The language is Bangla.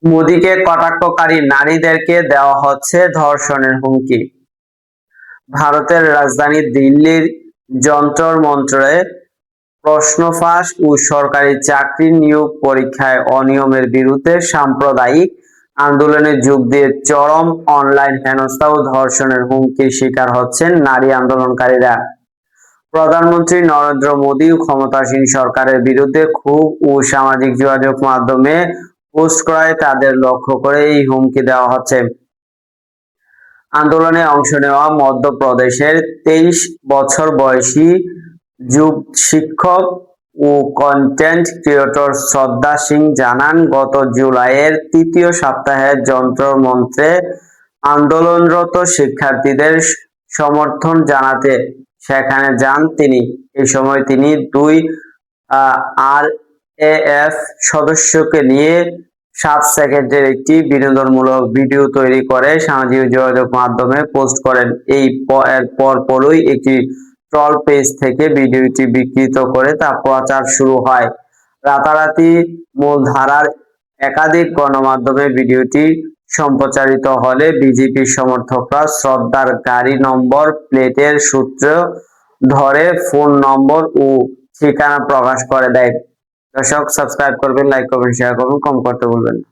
মোদীকে কটাক্ষকারী নারীদেরকে দেওয়া হচ্ছে ধর্ষণের হুমকি। ভারতের রাজধানী দিল্লির যন্তর মন্তরে প্রশ্ন ফাঁস ও সরকারি চাকরি নিয়োগ পরীক্ষায় অনিয়মের বিরুদ্ধে সাম্প্রদায়িক আন্দোলনে যোগ দিয়ে চরম অনলাইন হেনস্থা ও ধর্ষণের হুমকির শিকার হচ্ছেন নারী আন্দোলনকারীরা। প্রধানমন্ত্রী নরেন্দ্র মোদী ও ক্ষমতাসীন সরকারের বিরুদ্ধে ক্ষোভ ও সামাজিক যোগাযোগ মাধ্যমে পোস্ট করায় তাদের লক্ষ্য করে এই হুমকি দেওয়া হচ্ছে। আন্দোলনে অংশ নেওয়া মধ্যপ্রদেশের 23 বছর বয়সী যুব শিক্ষক ও কন্টেন্ট ক্রিয়েটর শ্রদ্ধা সিং জানান, গত জুলাইয়ের তৃতীয় সপ্তাহে যন্তর মন্ত্রে আন্দোলনরত শিক্ষার্থীদের সমর্থন জানাতে সেখানে যান তিনি। এই সময় তিনি দুই আরএএফ সদস্যকে নিয়ে 7 সেকেন্ডের একটি বিনোদনমূলক ভিডিও তৈরি করে সামাজিক যোগাযোগ মাধ্যমে পোস্ট করেন। এর পরপরই একটি ট্রল পেজ থেকে ভিডিওটি বিকৃত করে তা প্রচার শুরু হয়। রাতারাতি মূলধারার একাধিক গণমাধ্যমে ভিডিওটি সম্প্রচারিত হলে বিজেপির সমর্থকরা শ্রদ্ধার গাড়ি নম্বর প্লেটের সূত্র ধরে ফোন নম্বর ও ঠিকানা প্রকাশ করে দেয়। দর্শক, সাবস্ক্রাইব করবেন, লাইক করবেন, শেয়ার করবেন, কমেন্ট করতে ভুলবেন না।